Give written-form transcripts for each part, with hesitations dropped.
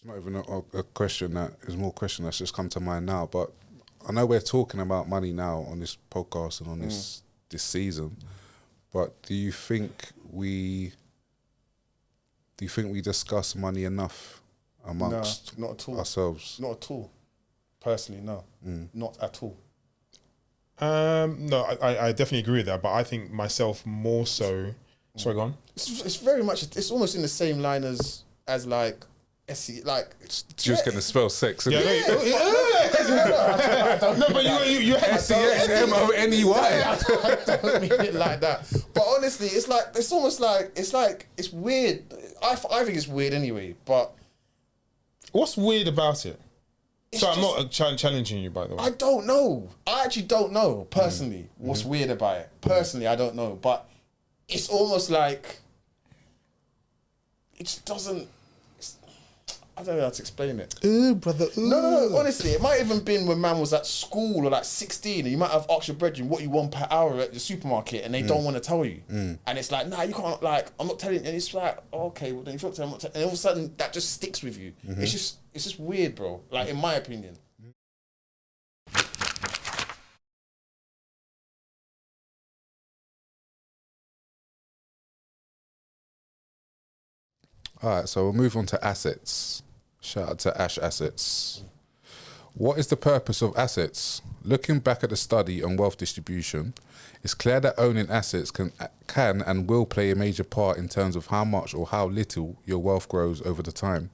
It's not even a question that is more question that's just come to mind now. But I know we're talking about money now on this podcast and on this season. But do you think we discuss money enough amongst not at all. ourselves? Not at all. Personally, no, not at all. No, I definitely agree with that, but I think myself more so. Sorry, go on. It's very much. It's almost in the same line as like. Just going to spell sex, isn't it? No, but you had SEXMONEY. I don't mean it like that. But honestly, it's weird. I think it's weird anyway. But what's weird about it? So I'm not challenging you, by the way. I don't know. I actually don't know personally what's weird about it. Personally, I don't know. But it's almost like it just doesn't. I don't know how to explain it. Ooh, brother. Ooh. No. Honestly, it might even been when man was at school or like 16, and you might have asked your brethren what you want per hour at the supermarket, and they don't want to tell you. And it's like, nah, you can't. Like, I'm not telling you. And it's like, oh, okay, well then if you're not telling, I'm not telling. And all of a sudden, that just sticks with you. It's just weird, bro. Like, in my opinion. All right, so we'll move on to assets. Shout out to Ash Assets. What is the purpose of assets? Looking back at the study on wealth distribution, it's clear that owning assets can and will play a major part in terms of how much or how little your wealth grows over the time.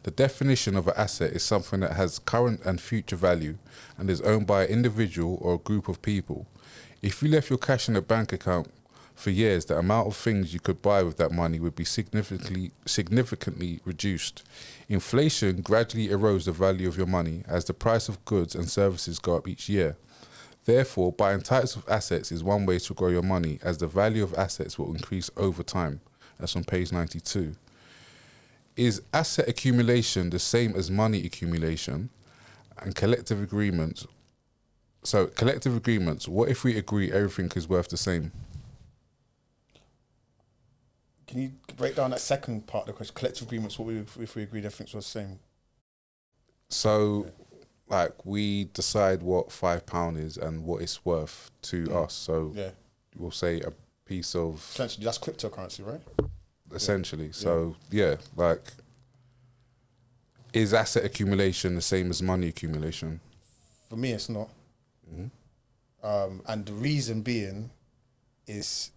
The definition of an asset is something that has current and future value and is owned by an individual or a group of people. If you left your cash in a bank account for years, the amount of things you could buy with that money would be significantly reduced. Inflation gradually erodes the value of your money as the price of goods and services go up each year. Therefore, buying types of assets is one way to grow your money, as the value of assets will increase over time. That's on page 92. Is asset accumulation the same as money accumulation? And collective agreements. So, collective agreements, what if we agree everything is worth the same? Can you break down that second part of the question? Collective agreements, if we agreed everything was the same? So, like, we decide what £5 is and what it's worth to us. So, we'll say a piece of... Essentially, that's cryptocurrency, right? Essentially. So, like, is asset accumulation the same as money accumulation? For me, it's not. And the reason being is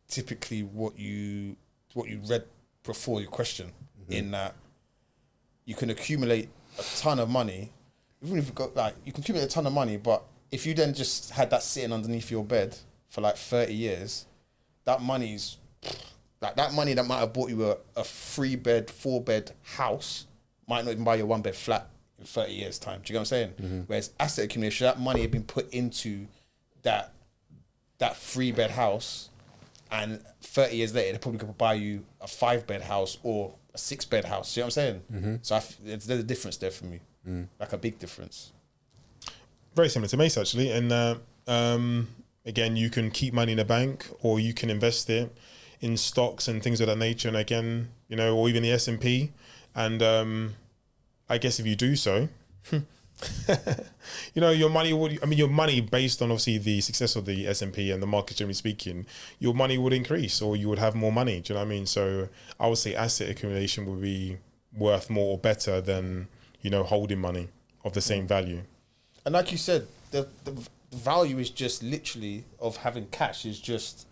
typically what you read before your question, in that you can accumulate a ton of money, even if you got you can accumulate a ton of money, but if you then just had that sitting underneath your bed for like 30 years, that money's that money that might have bought you a 3-bed, 4-bed house might not even buy you a 1-bed flat in 30 years time. Do you get what I'm saying? Whereas asset accumulation, that money had been put into that 3-bed house, and 30 years later, they probably could buy you a 5-bed house or a 6-bed house. You know what I'm saying? So there's a difference there for me, like a big difference. Very similar to Mace, actually. And again, you can keep money in a bank, or you can invest it in stocks and things of that nature. And again, or even the S&P. And I guess if you do so, your money would, your money, based on obviously the success of the S&P and the market generally speaking, your money would increase, or you would have more money. Do you know what I mean? So I would say asset accumulation would be worth more or better than, holding money of the same value. And like you said, the value is just literally of having cash is just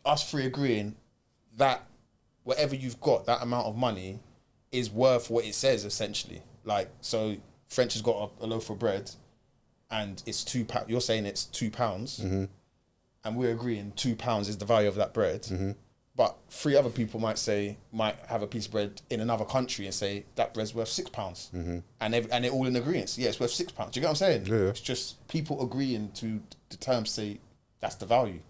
us three agreeing that whatever you've got, that amount of money is worth what it says, essentially. Like, so French has got a loaf of bread and it's £2. You're saying it's £2, and we're agreeing £2 is the value of that bread. But 3 other people might have a piece of bread in another country and say that bread's worth £6, and they're all in agreement. Yeah, it's worth £6. Do you get what I'm saying? Yeah. It's just people agreeing to the terms, say that's the value.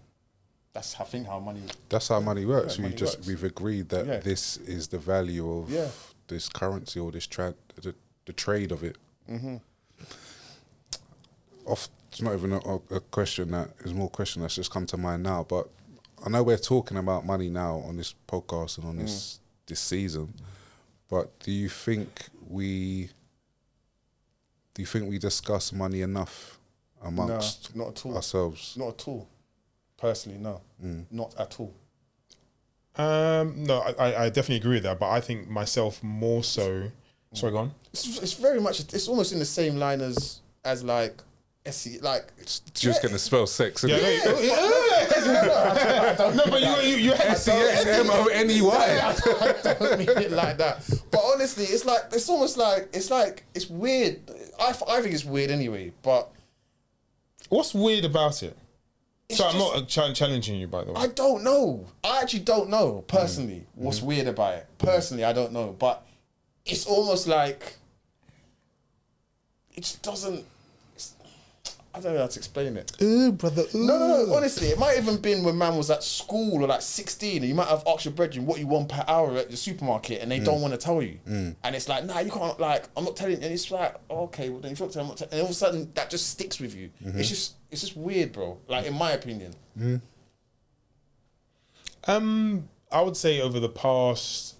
That's I think how money. That's how money works. Yeah, We've agreed that this is the value of this currency or this the trade of it. It's not even a question that is more question that's just come to mind now, but I know we're talking about money now on this podcast and on this season, But do you think we discuss money enough amongst not at all. ourselves? Not at all. Personally, no. Not at all. No, I definitely agree with that, but I think myself more so. Sorry, go on. It's very much. It's almost in the same line as like. Like Just gonna spell sex. Yeah, Isn't it? no, but you had SEXMONEY. I don't mean it like that. But honestly, it's like it's almost like it's weird. I think it's weird anyway. But what's weird about it? So I'm just, not challenging you, by the way. I don't know. I actually don't know personally what's weird about it. Personally, I don't know. But it's almost like it just doesn't. I don't know how to explain it. Ooh, brother. Ooh. No. Honestly, it might even been when man was at school or like 16, and you might have asked your brethren what you want per hour at the supermarket, and they don't want to tell you. And it's like, nah, you can't. Like, I'm not telling you. And it's like, okay, well then if you're not telling, I'm not and all of a sudden that just sticks with you. It's just weird, bro. Like in my opinion. I would say over the past,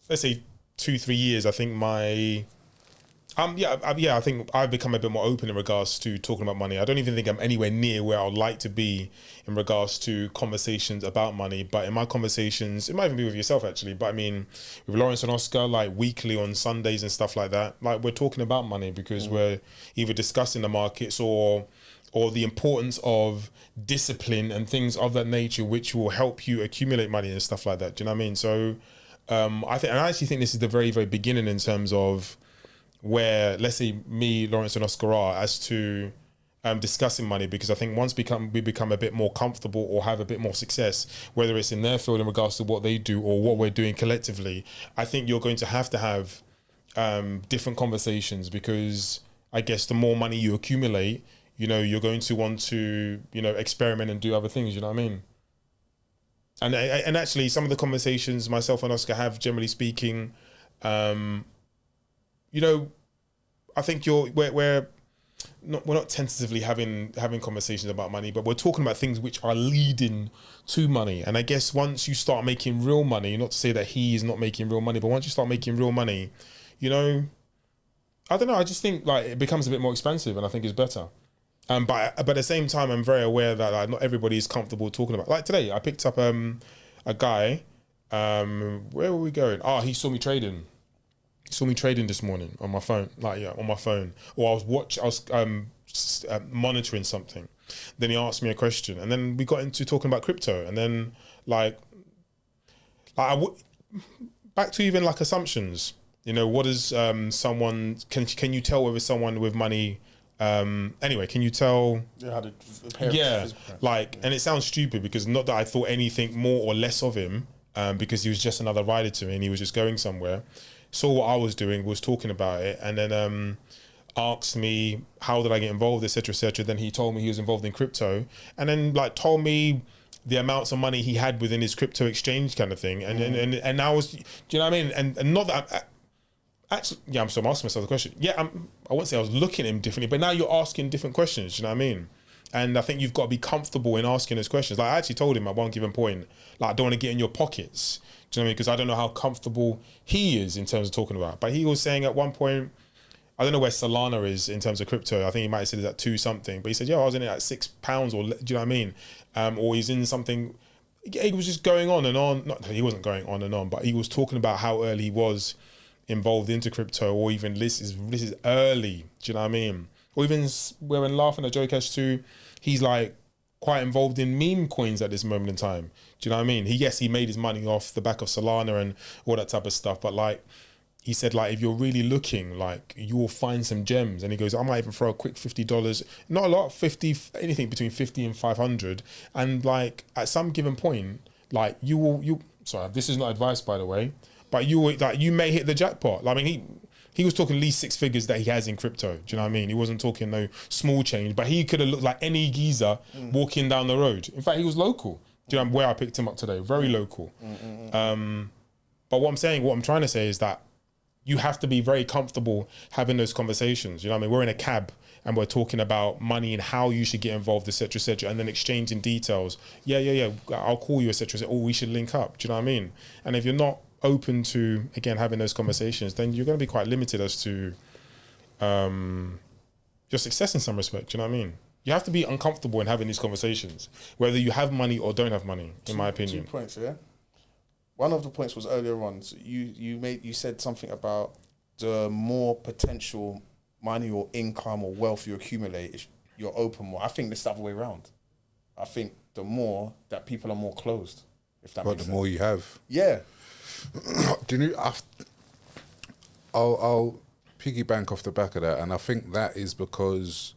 let's say 2-3 years, I think my. I think I've become a bit more open in regards to talking about money. I don't even think I'm anywhere near where I'd like to be in regards to conversations about money. But in my conversations, it might even be with yourself actually, but I mean, with Lawrence and Oscar, like weekly on Sundays and stuff like that, like we're talking about money because we're either discussing the markets or the importance of discipline and things of that nature, which will help you accumulate money and stuff like that. Do you know what I mean? So I actually think this is the very, very beginning in terms of where, let's say, me, Lawrence and Oscar are as to discussing money, because I think once we become a bit more comfortable or have a bit more success, whether it's in their field in regards to what they do or what we're doing collectively, I think you're going to have different conversations, because I guess the more money you accumulate, you know, you're going to want to, you know, experiment and do other things, you know what I mean? And actually some of the conversations myself and Oscar have, generally speaking, you know, I think we're not tentatively having conversations about money, but we're talking about things which are leading to money. And I guess once you start making real money, not to say that he is not making real money, but once you start making real money, you know, I don't know, I just think like it becomes a bit more expensive, and I think it's better. But at the same time, I'm very aware that like not everybody is comfortable talking about. Like today, I picked up a guy. Where were we going? He saw me trading. He saw me trading this morning on my phone, on my phone. Or I was monitoring something. Then he asked me a question, and then we got into talking about crypto, and then back to even like assumptions. You know, what is someone? Can you tell whether someone with money? Anyway, can you tell? How to and it sounds stupid because not that I thought anything more or less of him, because he was just another rider to me and he was just going somewhere. Saw what I was doing, was talking about it, and then asked me how did I get involved, etc., etc. Then he told me he was involved in crypto, and then like told me the amounts of money he had within his crypto exchange kind of thing, and I was, do you know what I mean? And not that. Actually, I'm asking myself the question. I wouldn't say I was looking at him differently, but now you're asking different questions. Do you know what I mean? And I think you've got to be comfortable in asking those questions. Like I actually told him at one given point, like I don't want to get in your pockets. Do you know what I mean? Because I don't know how comfortable he is in terms of talking about it. But he was saying at one point, I don't know where Solana is in terms of crypto. I think he might have said it's at 2 something. But he said, I was in it at £6, or do you know what I mean? Or he's in something. He was just going on and on. He wasn't going on and on, but he was talking about how early he was involved into crypto, or even this is early. Do you know what I mean? Or even when laughing at Jokesh too, he's like quite involved in meme coins at this moment in time. Do you know what I mean? He made his money off the back of Solana and all that type of stuff, but like he said, like if you're really looking, like you will find some gems. And he goes, I might even throw a quick $50, not a lot, anything between 50 and 500, and like at some given point, like sorry, this is not advice by the way, but you may hit the jackpot. I mean, he was talking at least 6 figures that he has in crypto. Do you know what I mean? He wasn't talking no small change, but he could have looked like any geezer walking down the road. In fact, he was local. Do you know where I picked him up today? Very local. But what I'm trying to say is that you have to be very comfortable having those conversations. You know what I mean? We're in a cab and we're talking about money and how you should get involved, etc., and then exchanging details. Yeah. I'll call you, etc. Or we should link up. Do you know what I mean? And if you're not open to, again, having those conversations, then you're going to be quite limited as to your success in some respect. Do you know what I mean? You have to be uncomfortable in having these conversations, whether you have money or don't have money, in my opinion. 2 points, yeah? One of the points was earlier on. So you said something about the more potential money or income or wealth you accumulate, you're open more. I think it's the other way around. I think the more that people are more closed, if that makes sense. The more you have. Yeah. Do you know, I'll piggy bank off the back of that, and I think that is because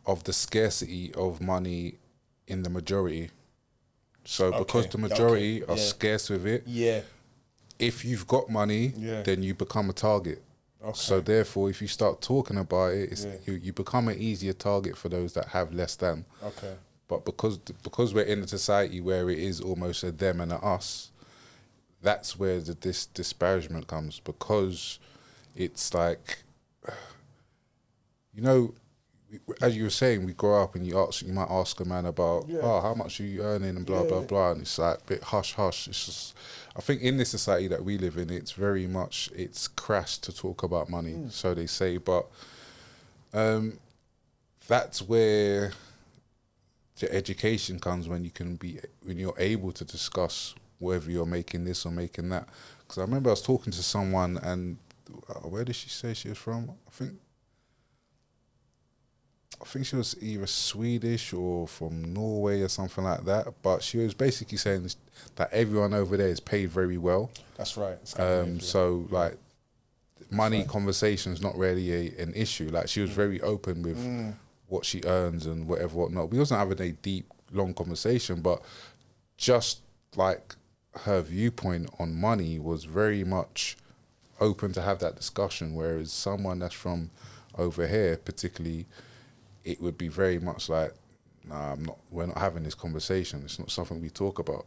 of the scarcity of money in the majority. So because the majority are scarce with it, if you've got money, then you become a target. So therefore, if you start talking about it, you become an easier target for those that have less than. But because we're in a society where it is almost a them and a us, that's where this disparagement comes, because it's like, you know, as you were saying, we grow up and you might ask a man about, how much are you earning and blah, blah, blah. And it's like a bit hush, hush. It's just, I think in this society that we live in, it's very much, it's crass to talk about money. So they say, but that's where the education comes, when you're able to discuss whether you're making this or making that. Because I remember I was talking to someone, and where did she say she was from? I think she was either Swedish or from Norway or something like that. But she was basically saying that everyone over there is paid very well. That's right. So like, money conversation's not really an issue. Like, she was very open with what she earns and whatnot. We wasn't having a deep, long conversation, but just like her viewpoint on money was very much open to have that discussion. Whereas someone that's from over here, particularly, it would be very much like, nah, we're not having this conversation. It's not something we talk about.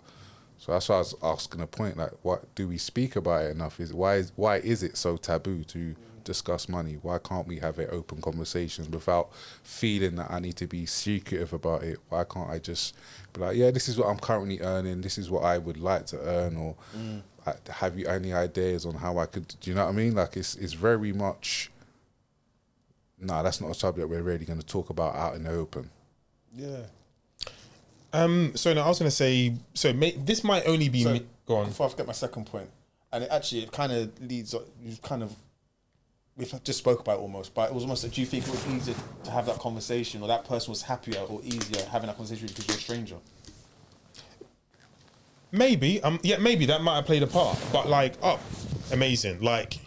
So that's why I was asking a point, like, what do we speak about it enough? Why is it so taboo to discuss money? Why can't we have it open conversations without feeling that I need to be secretive about it? Why can't I just be like, yeah, this is what I'm currently earning, this is what I would like to earn, or have you any ideas on how I could, do you know what I mean? Like, it's very much, nah, that's not a subject we're really going to talk about out in the open. Yeah. So no, I was going to say, this might only be... go on. Before I forget my second point, and it kind of leads, we've just spoke about it almost, but it was almost, do you think it was easier to have that conversation, or that person was happier or easier having that conversation because you're a stranger? Maybe, maybe that might have played a part, but like, amazing. Like,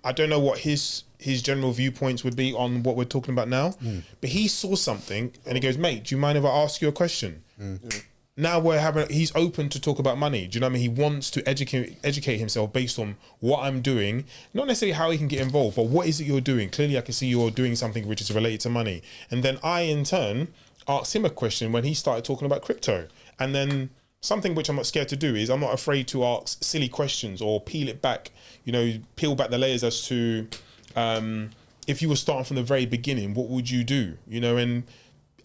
I don't know what his general viewpoints would be on what we're talking about now, but he saw something and he goes, mate, do you mind if I ask you a question? Now he's open to talk about money. Do you know what I mean? He wants to educate himself based on what I'm doing, not necessarily how he can get involved, but what is it you're doing? Clearly I can see you're doing something which is related to money. And then I, in turn, asked him a question when he started talking about crypto. And then something which I'm not scared to do is I'm not afraid to ask silly questions or peel back the layers as to, if you were starting from the very beginning, what would you do? You know, and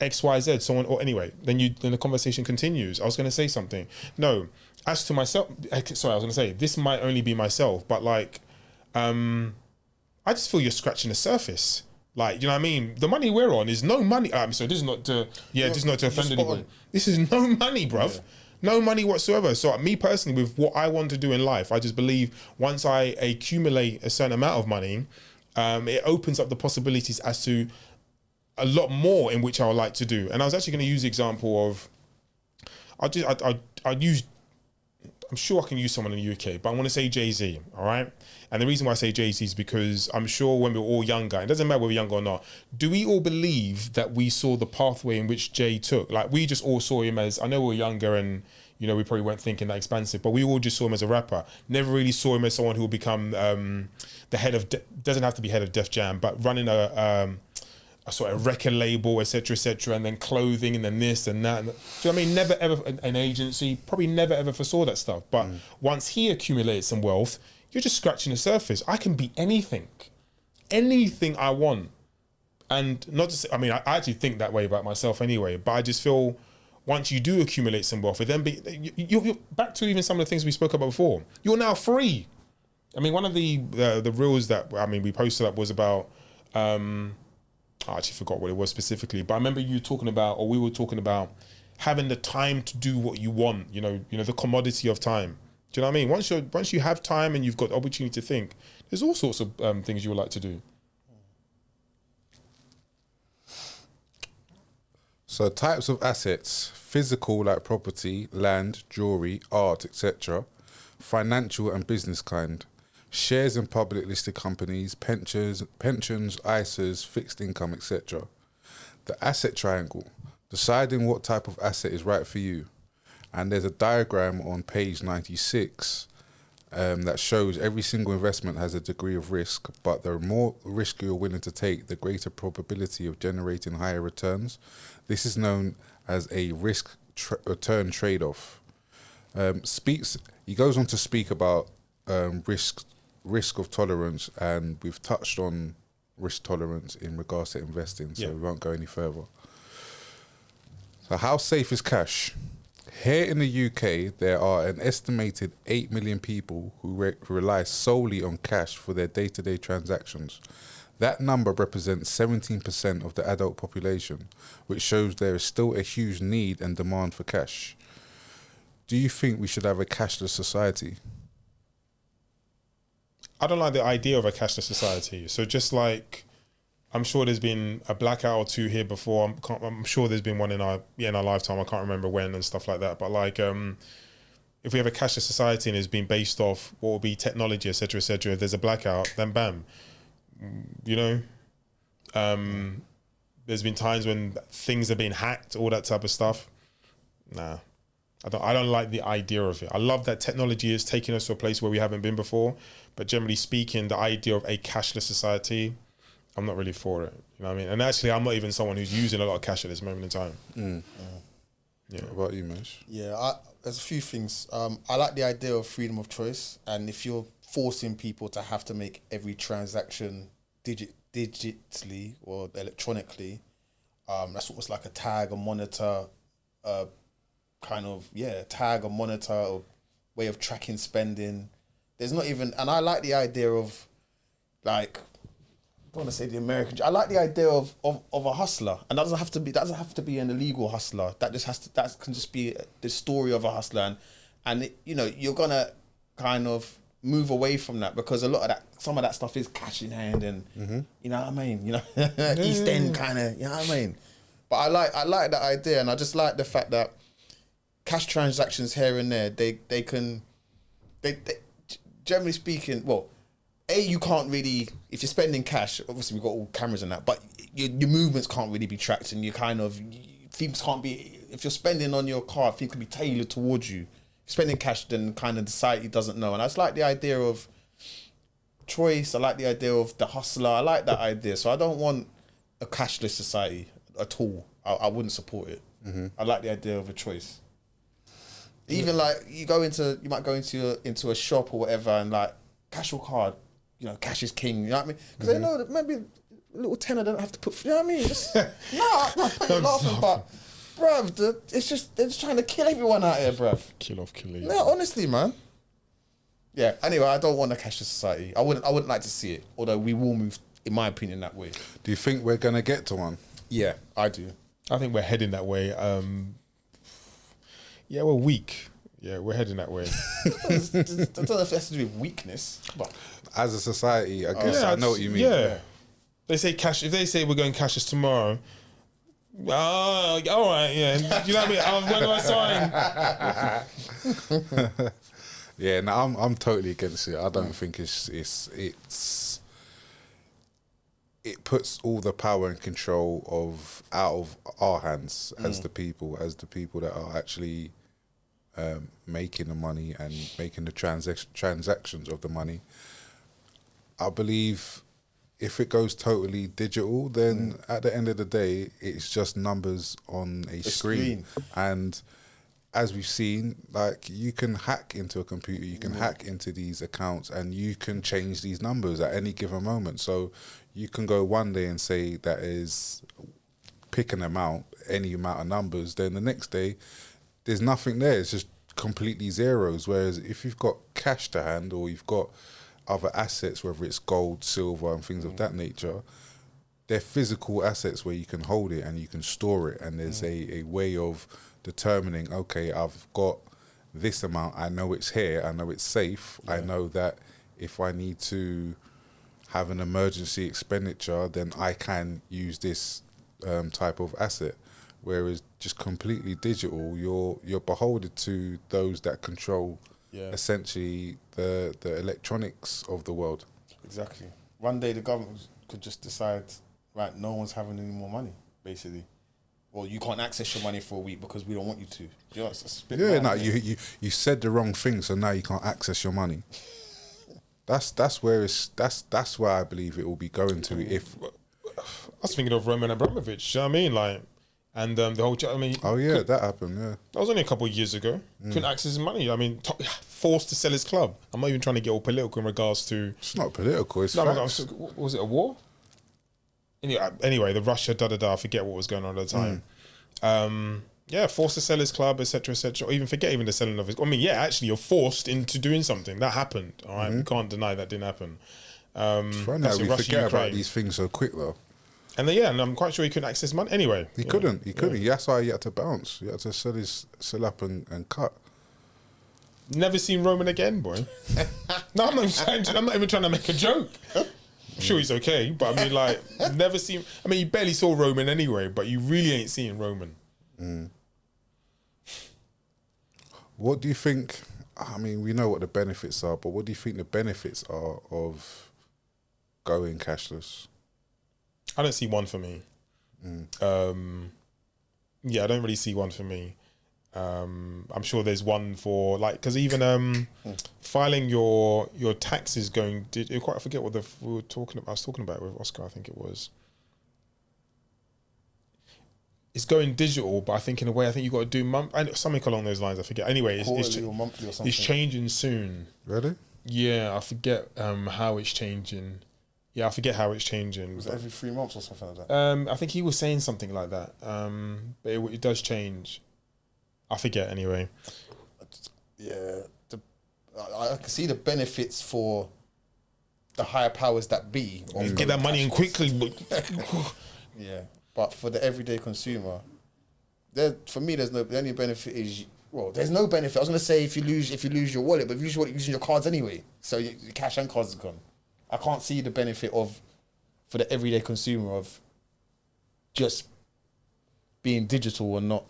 X, Y, Z, someone, or anyway, then the conversation continues. I was going to say something. No, as to myself, sorry, I was going to say, this might only be myself, but like, I just feel you're scratching the surface. Like, you know what I mean? The money we're on is no money. So this is not to, this is not to offend anybody. This is no money, bruv. Yeah. No money whatsoever. So me personally, with what I want to do in life, I just believe once I accumulate a certain amount of money, it opens up the possibilities as to a lot more in which I would like to do. And I was actually going to use the example of, I'm sure I can use someone in the UK, but I want to say Jay-Z, all right? And the reason why I say Jay-Z is because I'm sure when we were all younger, it doesn't matter whether we're younger or not, do we all believe that we saw the pathway in which Jay took? Like, we just all saw him as, I know we were younger and, you know, we probably weren't thinking that expansive, but we all just saw him as a rapper. Never really saw him as someone who will become the head of, doesn't have to be head of Def Jam, but running a sort of record label, etc., and then clothing, and then this and that. Do you know what I mean? Never ever an agency, probably never ever foresaw that stuff. But once he accumulated some wealth, you're just scratching the surface. I can be anything I want. And not just, I mean, I actually think that way about myself anyway, but I just feel once you do accumulate some wealth, it then you're back to even some of the things we spoke about before. You're now free. I mean, one of the reels that we posted up was about. I actually forgot what it was specifically, but I remember we were talking about having the time to do what you want. You know, the commodity of time. Do you know what I mean? Once you have time and you've got the opportunity to think, there's all sorts of things you would like to do. So types of assets: physical, like property, land, jewelry, art, etc. Financial and business kind: shares in public listed companies, pensions, ISAs, fixed income, etc. The asset triangle: deciding what type of asset is right for you. And there's a diagram on page 96 that shows every single investment has a degree of risk, but the more risk you're willing to take, the greater probability of generating higher returns. This is known as a risk-return trade-off. He goes on to speak about risk of tolerance, and we've touched on risk tolerance in regards to investing, so we won't go any further. So how safe is cash? Here in the UK, there are an estimated 8 million people who rely solely on cash for their day-to-day transactions. That number represents 17% of the adult population, which shows there is still a huge need and demand for cash. Do you think we should have a cashless society? I don't like the idea of a cashless society. So just like, I'm sure there's been a blackout or two here before. I'm sure there's been one in our lifetime. I can't remember when and stuff like that. But like, if we have a cashless society and it's been based off what will be technology, etc., etc., if there's a blackout, then bam, you know. There's been times when things have been hacked, all that type of stuff. Nah, I don't like the idea of it. I love that technology is taking us to a place where we haven't been before. But generally speaking, the idea of a cashless society, I'm not really for it. You know what I mean? And actually, I'm not even someone who's using a lot of cash at this moment in time. Yeah. What about you, Mesh? Yeah, there's a few things. I like the idea of freedom of choice, and if you're forcing people to have to make every transaction digitally or electronically, that's almost like a tag, a monitor, tag, a monitor, or way of tracking spending. There's not even, and I like the idea of, like, I don't want to say the American. I like the idea of a hustler, and that doesn't have to be an illegal hustler. That can just be the story of a hustler, and you're gonna kind of move away from that, because some of that stuff is cash in hand, and you know what I mean. East End kind of, you know what I mean. But I like that idea, and I just like the fact that cash transactions here and there, they generally speaking, well. You can't really, if you're spending cash, obviously we've got all cameras and that, but your movements can't really be tracked, and things can't be, if you're spending on your card, things can be tailored towards you. If you're spending cash, then kind of the society doesn't know. And I just like the idea of choice, I like the idea of the hustler, I like that idea. So I don't want a cashless society at all. I wouldn't support it. I like the idea of a choice. Even like, you might go into a shop or whatever, and like, cash or card, cash is king, you know what I mean? Because they know that maybe a little tenner don't have to put, you know what I mean? Just, I'm laughing, but, bruv, they're just trying to kill everyone out here, bruv. Kill off. No, honestly, man. Yeah, anyway, I don't want a cashless society. I wouldn't like to see it, although we will move, in my opinion, that way. Do you think we're going to get to one? Yeah, I do. I think we're heading that way. Yeah, we're weak. Yeah, we're heading that way. I don't know if it has to do with weakness, but as a society, I guess I know what you mean. Yeah. They say cash. If they say we're going cashless tomorrow, all right, yeah. You know what I mean? When am I signing? Yeah, no, I'm totally against it. I don't think it puts all the power and control out of our hands as the people that are actually making the money and making the transactions of the money. I believe if it goes totally digital, then at the end of the day, it's just numbers on a screen. And as we've seen, like, you can hack into a computer, you can hack into these accounts, and you can change these numbers at any given moment. So you can go one day and say that is pick an amount, any amount of numbers, then the next day there's nothing there. It's just completely zeros. Whereas if you've got cash to hand or you've got other assets, whether it's gold, silver, and things of that nature, they're physical assets where you can hold it and you can store it. And there's a way of determining, okay, I've got this amount. I know it's here. I know it's safe. I know that if I need to have an emergency expenditure, then I can use this type of asset. Whereas just completely digital, you're beholden to those that control essentially the electronics of the world. Exactly. One day the government could just decide, right, no one's having any more money, basically. Well, you can't access your money for a week because we don't want you to. You know, it's a bit mad, No, isn't it? you said the wrong thing, so now you can't access your money. That's where I believe it will be going to. If I was thinking of Roman Abramovich. You know what I mean, like, and the whole. I mean, that happened. Yeah, that was only a couple of years ago. Couldn't access his money. I mean, forced to sell his club. I'm not even trying to get all political in regards to. It's not political. It's facts. Was it a war? Anyway, the Russia I forget what was going on at the time. Forced to sell his club, etc., etc. Or even forget even the selling of his. I mean, actually, you're forced into doing something that happened. All right, we can't deny that didn't happen. It's funny how we forget about these things so quick, though. And then, and I'm quite sure he couldn't access money anyway. He couldn't. That's why he had to bounce. He had to sell up and cut. Never seen Roman again, boy. No, I'm not even trying to make a joke. I'm sure he's okay, but I mean, like, never seen. I mean, you barely saw Roman anyway, but you really ain't seeing Roman. What do you think? I mean, we know what the benefits are, but what do you think the benefits are of going cashless? I don't see one for me. I don't really see one for me. I'm sure there's one for, like, because even filing your taxes I forget what I was talking about with Oscar, I think it was. It's going digital, but I think in a way, I think you've got to do something along those lines. I forget. Anyway, Quarterly or monthly or something. It's changing soon. Really? Yeah, I forget how it's changing. Yeah, I forget how it's changing. Was it every 3 months or something like that? I think he was saying something like that. But it does change. I forget anyway. Yeah, I can see the benefits for the higher powers that be. Get that money in quickly. Yeah, but for the everyday consumer, for me, the only benefit is, well, there's no benefit. I was gonna say if you lose your wallet, but if you lose your wallet, you're using your cards anyway, so your cash and cards are gone. I can't see the benefit for the everyday consumer of just being digital and not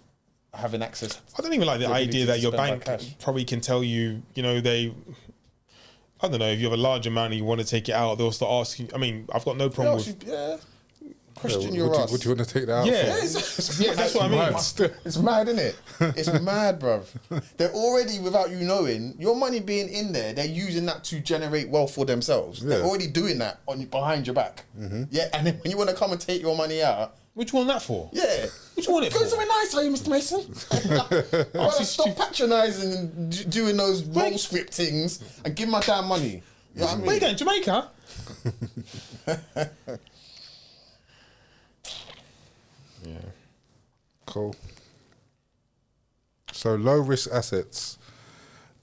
having access. I don't even like the idea that your bank probably can tell you, I don't know, if you have a large amount and you want to take it out, they'll start asking. I mean, I've got no problem with. Question your ass. What do you want to take that out for? Yeah, that's what I mean. It's mad, isn't it? It's mad, bruv. They're already, without you knowing, your money being in there, they're using that to generate wealth for themselves. Yeah. They're already doing that behind your back. Yeah, and then when you want to come and take your money out, what do you want that for? Yeah. What do you want it for? Go somewhere nice, are you, Mr. Mason? Stop patronising and doing those role script things and give my damn money. You know what I mean? Where you going, Jamaica? Yeah. Cool. So low risk assets.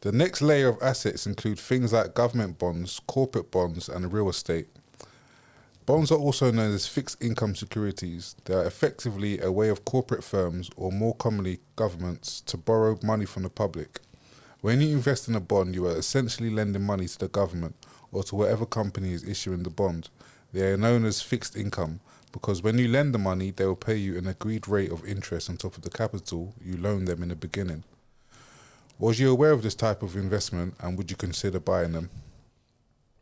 The next layer of assets include things like government bonds, corporate bonds, and real estate. Bonds are also known as fixed income securities. They are effectively a way of corporate firms, or more commonly governments, to borrow money from the public. When you invest in a bond, you are essentially lending money to the government or to whatever company is issuing the bond. They are known as fixed income because when you lend the money, they will pay you an agreed rate of interest on top of the capital you loaned them in the beginning. Was you aware of this type of investment, and would you consider buying them?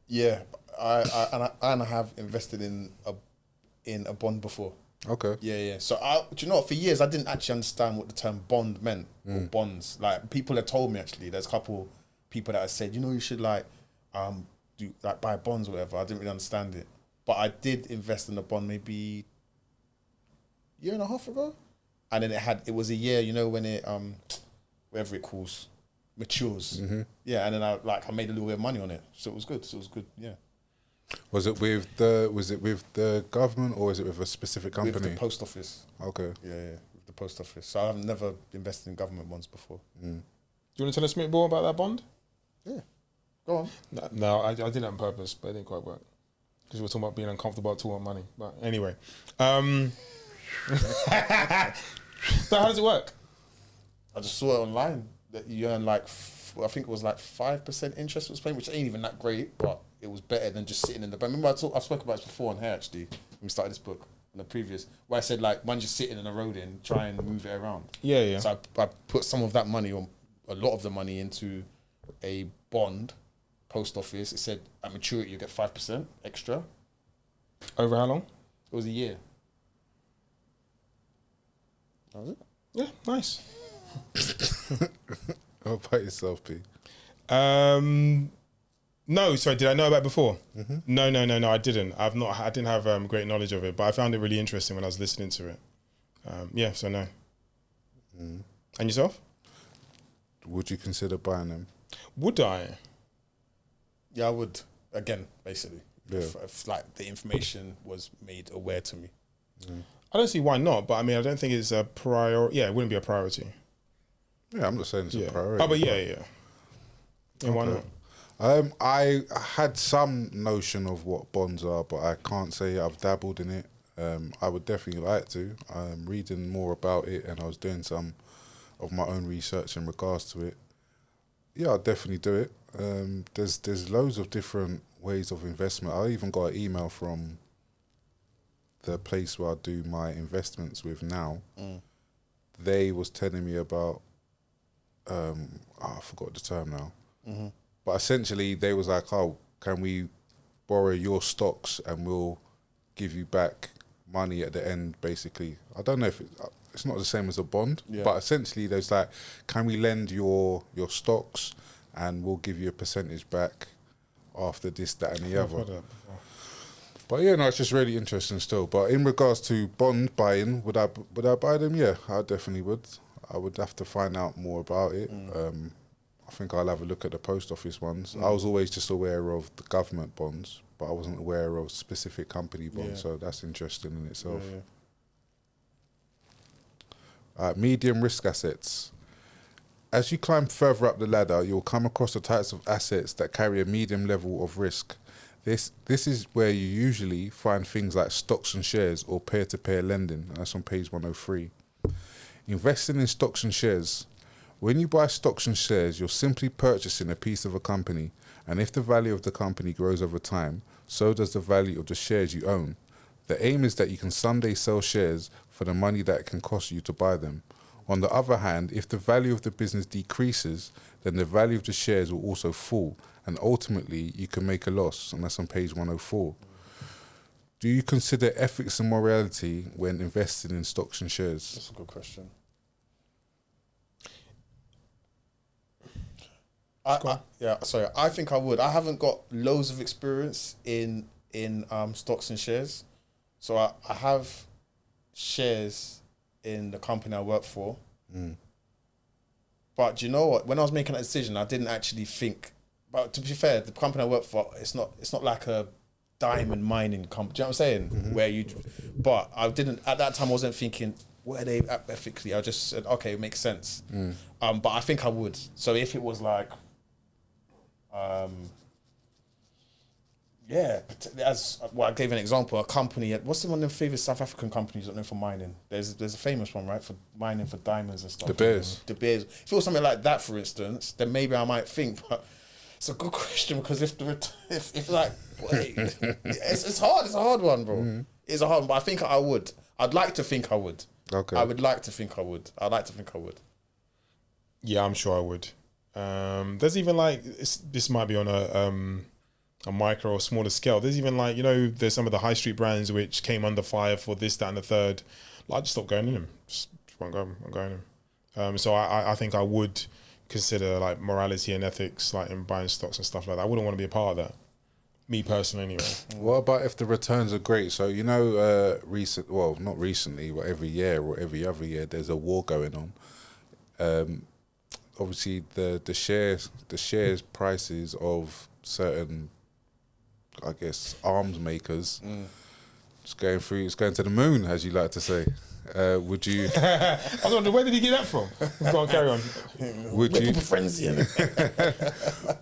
Yeah, I have invested in a bond before. Okay. Yeah. So do you know what? For years I didn't actually understand what the term bond meant or bonds. Like, people had told me, actually. There's a couple people that had said, you should do buy bonds or whatever. I didn't really understand it, but I did invest in a bond maybe a year and a half ago, and then it was a year. When it whatever it calls matures. Yeah, and then I made a little bit of money on it, so it was good. Yeah. Was it with the government or is it with a specific company? With the post office. Okay. Yeah, with the post office. So I've never invested in government bonds before. Do you want to tell us a bit more about that bond? Yeah. Go on. No, I did it on purpose, but it didn't quite work. Because we're talking about being uncomfortable talking about money. But anyway. So how does it work? I just saw it online that you earn like, I think it was like 5% interest was paying, which ain't even that great, but it was better than just sitting in the bank. Remember I've spoken about this before on here actually, when we started this book, in the previous, where I said like, man, just sitting in a road and try and move it around. Yeah. So I put some of that money, or a lot of the money, into a bond, post office. It said at maturity you get 5% extra. Over how long? It was a year. That was it. Yeah, nice. How about yourself, P? No, sorry, did I know about it before? No, I didn't. I didn't have great knowledge of it, but I found it really interesting when I was listening to it. Yeah, so no. And yourself? Would you consider buying them? Would I? Yeah, I would. Again, basically. Yeah. If like the information was made aware to me. I don't see why not, but I mean, I don't think it's a priority. Yeah, it wouldn't be a priority. Yeah, I'm not saying it's a Yeah. priority. Oh, but yeah. Yeah, why not? I had some notion of what bonds are, but I can't say I've dabbled in it. I would definitely like to. I'm reading more about it, and I was doing some of my own research in regards to it. Yeah, I'll definitely do it. There's loads of different ways of investment. I even got an email from the place where I do my investments with now. They was telling me about I forgot the term now. But essentially they was like, oh, can we borrow your stocks and we'll give you back money at the end, basically. I don't know if it's not the same as a bond, but essentially there's like, can we lend your stocks and we'll give you a percentage back after this, that and the other. But yeah, no, it's just really interesting still. But in regards to bond buying, would I buy them? Yeah, I definitely would. I would have to find out more about it. I think I'll have a look at the post office ones. I was always just aware of the government bonds, but I wasn't aware of specific company bonds, so that's interesting in itself. Medium risk assets. As you climb further up the ladder, you'll come across the types of assets that carry a medium level of risk. This is where you usually find things like stocks and shares or peer-to-peer lending, and that's on page 103. Investing in stocks and shares. When you buy stocks and shares, you're simply purchasing a piece of a company, and if the value of the company grows over time, so does the value of the shares you own. The aim is that you can someday sell shares for the money that it can cost you to buy them. On the other hand, if the value of the business decreases, then the value of the shares will also fall, and ultimately you can make a loss, and that's on page 104. Do you consider ethics and morality when investing in stocks and shares? That's a good question. I think I would. I haven't got loads of experience in stocks and shares, so I have shares in the company I work for. But do you know what? When I was making that decision, I didn't actually think. But to be fair, the company I work for, it's not like a diamond mining company. Do you know what I'm saying? Where you, but I didn't at that time. I wasn't thinking were they ethically. I just said okay, it makes sense. But I think I would. So if it was like, as well, I gave an example. A company, what's the one of the famous South African companies that are known for mining? There's a famous one, right, for mining for diamonds and stuff. De Beers. De Beers. If it was something like that, for instance, then maybe I might think. But it's a good question because if like, wait, it's hard. It's a hard one, bro. It's a hard one, but I think I would. I'd like to think I would. Okay. I would like to think I would. I'd like to think I would. Yeah, I'm sure I would. There's even like this might be on a micro or smaller scale. There's even like, there's some of the high street brands which came under fire for this, that, and the third. Like, I just stopped going in them. Just won't go. I'm going in them. So I think I would consider like morality and ethics, like in buying stocks and stuff like that. I wouldn't want to be a part of that. Me personally, anyway. What about if the returns are great? So not recently, but every year or every other year, there's a war going on. Obviously, the shares prices of certain, I I guess, arms makers. It's going to the moon, as you like to say. Would you? I was wondering, where did he get that from? Go on, carry on. Would you? Frenzy.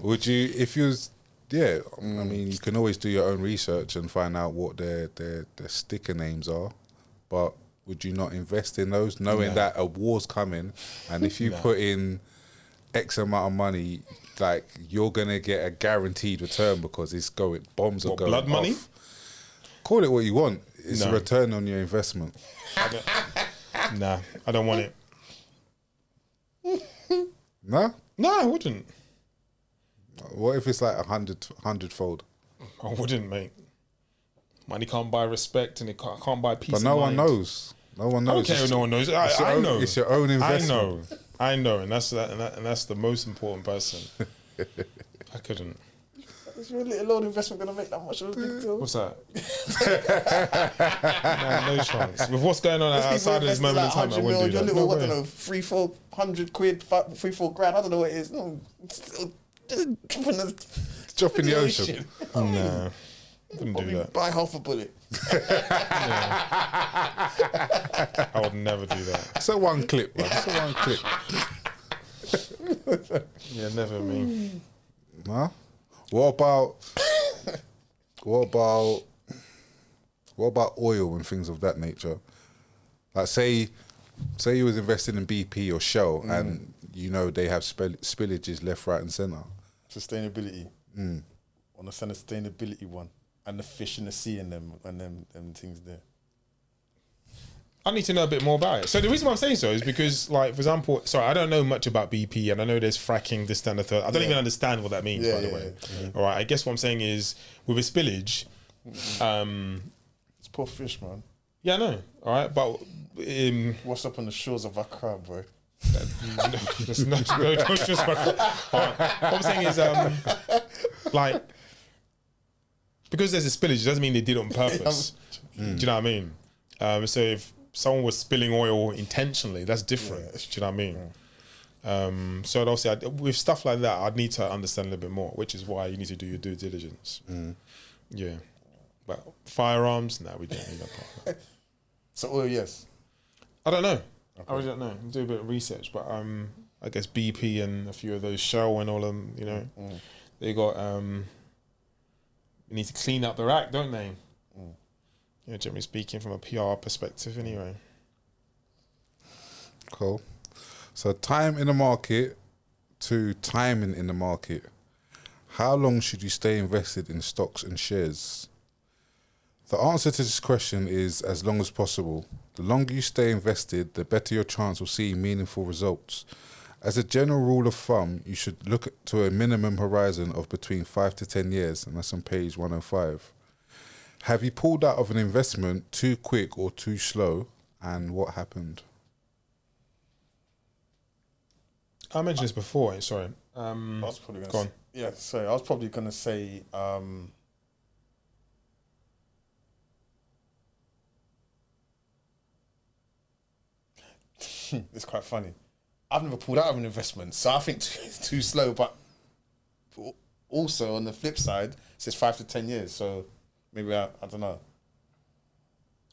Would you? If you was, yeah. I mean, you can always do your own research and find out what their sticker names are, but would you not invest in those, knowing that a war's coming, and if you put in X amount of money, like you're gonna get a guaranteed return because bombs are going blood off. money? Call it what you want. It's a return on your investment. Nah, I don't want it. No? No, I wouldn't. What if it's like 100-fold? I wouldn't, mate. Money can't buy respect, and it can't buy peace. But no one knows. No one knows. I don't care if no one knows. I know. It's your own investment. I know, and that's the most important person. I couldn't. Is your little loan investment going to make that much of a big deal? What's that? No chance. With what's going on outside of this moment in time, I wouldn't do your that. little, No I way. don't know, 300-400 quid, 3-4 grand, I don't know what it is. No, Drop in the ocean. Nah, wouldn't do that. Buy half a bullet. I would never do that. It's a one clip, man. It's a one clip. Yeah, never me. Huh? What about oil and things of that nature? Like say you was investing in BP or Shell and you know they have spillages left, right and centre. Sustainability. On the sustainability one. And the fish in the sea and them things there. I need to know a bit more about it. So the reason why I'm saying so is because, like, for example, sorry, I don't know much about BP, and I know there's fracking, this, that, and the third. I don't even understand what that means, by the way. All right, I guess what I'm saying is, with a spillage, it's poor fish, man. yeah, I know. All right, but What's up on the shores of Accra, bro? just no, just all right. What I'm saying is, like, because there's a spillage, it doesn't mean they did it on purpose. Do you know what I mean? So if someone was spilling oil intentionally, that's different. Do you know what I mean? So obviously, with stuff like that, I'd need to understand a little bit more, which is why you need to do your due diligence. Yeah. But firearms, no, we don't need that part. So oil, yes. I don't know. I really don't know. Do a bit of research, but I guess BP and a few of those Shell and all of them, you know, they got need to clean up their act, don't they? You know, generally speaking, from a PR perspective, anyway. Cool. So time in the market to timing in the market. How long should you stay invested in stocks and shares? The answer to this question is as long as possible. The longer you stay invested, the better your chance of seeing meaningful results. As a general rule of thumb, you should look to a minimum horizon of between 5 to 10 years, and that's on page 105. Have you pulled out of an investment too quick or too slow, and what happened? I mentioned this before. Sorry. I was probably Go on. Yeah, sorry. I was probably going to say... it's quite funny. I've never pulled out of an investment, so I think too slow, but also on the flip side, it says 5 to 10 years, so maybe I don't know.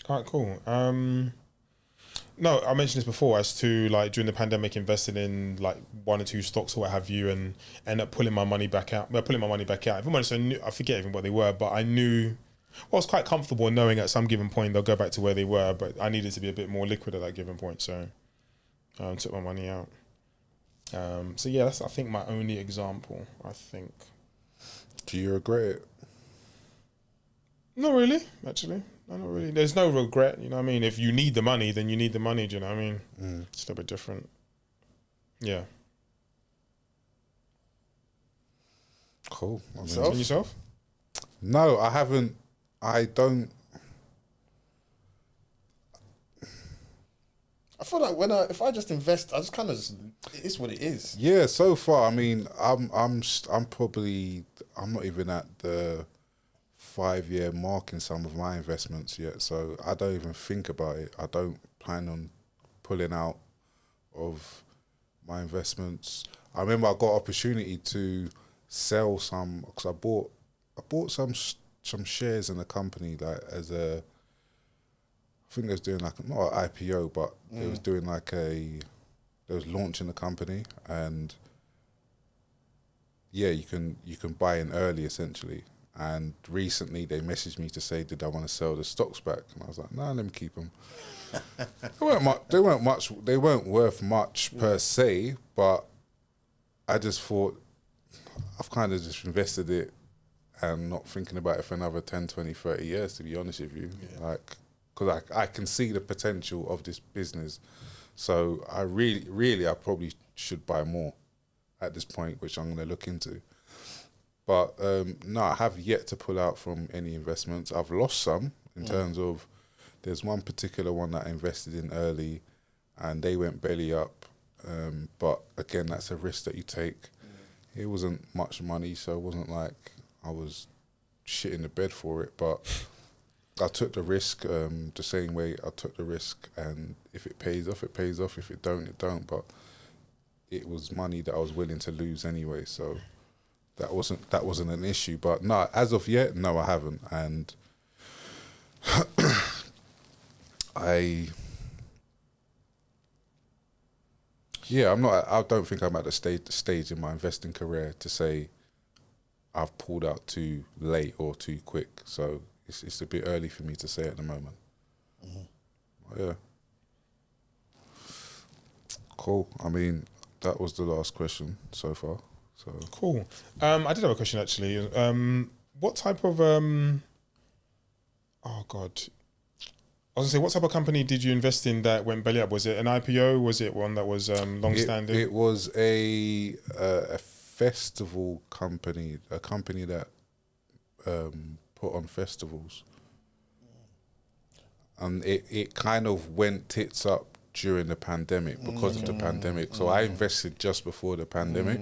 All right, cool. No, I mentioned this before as to, like, during the pandemic, investing in like 1 or 2 stocks or what have you, and end up pulling my money back out. If I'm honest, I forget even what they were, but I knew. Well, I was quite comfortable knowing at some given point they'll go back to where they were, but I needed to be a bit more liquid at that given point, so took my money out. So yeah, that's I think my only example. I think. Do you regret it? Not really, actually. No, not really. There's no regret, you know what I mean? If you need the money, then you need the money, do you know what I mean? It's a little bit different. Yeah. Cool. And yourself? No, I haven't. I don't. I feel like if I just invest, I just kind of it is what it is. Yeah, so far, I mean, I'm not even at the 5-year mark in some of my investments yet, so I don't even think about it. I don't plan on pulling out of my investments. I remember I got opportunity to sell some because I bought some some shares in the company, like as a, I think they was doing like not an IPO, but they was doing like they was launching the company, and yeah, you can buy in early essentially. And recently they messaged me to say, did I want to sell the stocks back? And I was like, nah, let me keep them. They weren't worth much per se, but I just thought I've kind of just invested it and not thinking about it for another 10, 20, 30 years, to be honest with you. Yeah. Like, because I can see the potential of this business. So I really, I probably should buy more at this point, which I'm going to look into. But no, I have yet to pull out from any investments. I've lost some in terms of, there's one particular one that I invested in early and they went belly up. But again, that's a risk that you take. It wasn't much money, so it wasn't like I was shitting the bed for it. But I took the risk the same way I took the risk. And if it pays off, it pays off. If it don't, it don't. But it was money that I was willing to lose anyway. So that wasn't an issue. But no, as of yet, no, I haven't. And I don't think I'm at the stage in my investing career to say I've pulled out too late or too quick. So it's a bit early for me to say at the moment. Yeah. Cool. I mean, that was the last question so far. So cool. I did have a question actually. What type of oh God. I was gonna say, what type of company did you invest in that went belly up? Was it an IPO? Was it one that was long standing? It was a festival company, a company that put on festivals, and it kind of went tits up during the pandemic because of the pandemic. So I invested just before the pandemic.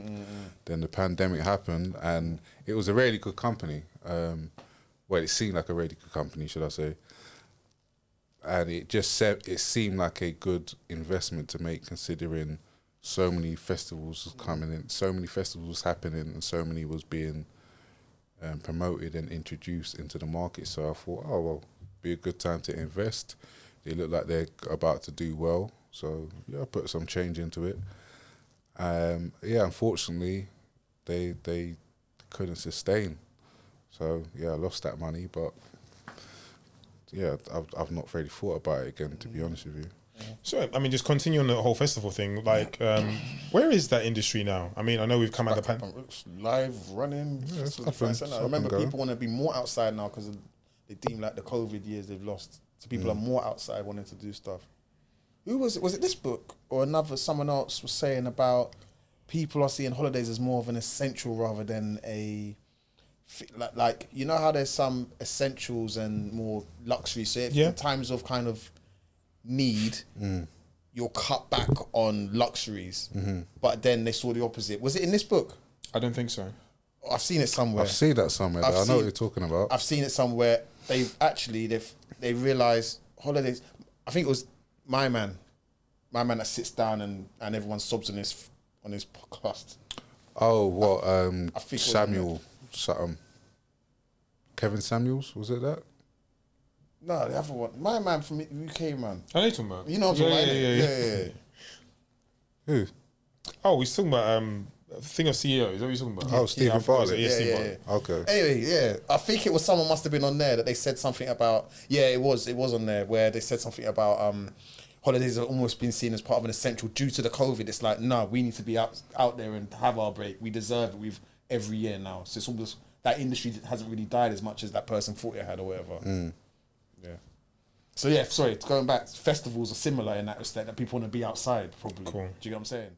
Then the pandemic happened, and it was a really good company. Well, it seemed like a really good company, should I say? And it seemed like a good investment to make, considering so many festivals coming in, so many festivals happening, and so many was being promoted and introduced into the market. So I thought, oh well, be a good time to invest. They look like they're about to do well, so yeah, I put some change into it. Yeah, unfortunately, they couldn't sustain. So yeah, I lost that money, but yeah, I've not really thought about it again, to be honest with you. So, I mean, just continue on the whole festival thing. Like, where is that industry now? I mean, I know we've come out the pandemic. Live running. Yeah, I remember people want to be more outside now because they deem like the COVID years they've lost. So people are more outside wanting to do stuff. Who was it? Was it this book or someone else was saying about people are seeing holidays as more of an essential rather than a... Like you know how there's some essentials and more luxury. So if in times of kind of need, you'll cut back on luxuries. But then they saw the opposite. Was it in this book? I don't think so. I've seen it somewhere. I've seen that somewhere. I know what you're talking about. I've seen it somewhere. They realised holidays. I think it was my man that sits down and everyone sobs on his podcast. Oh, what? I think Samuel. Kevin Samuels, was it that? No, the other one. My man from UK, man. I know you're talking about. You know what I'm talking about? Yeah. Who? Oh, he's talking about Thing of CEO. Is that what you're talking about? Oh, Stephen Bartlett. Yeah. Okay. Anyway, yeah. I think it was someone must have been on there that they said something about. Yeah, it was on there where they said something about holidays have almost been seen as part of an essential due to the COVID. It's like, no, we need to be out there and have our break. We deserve it. We've every year now. So it's almost that industry hasn't really died as much as that person thought it had or whatever. Yeah. So yeah, sorry, going back, festivals are similar in that respect that people want to be outside probably. Cool. Do you get what I'm saying?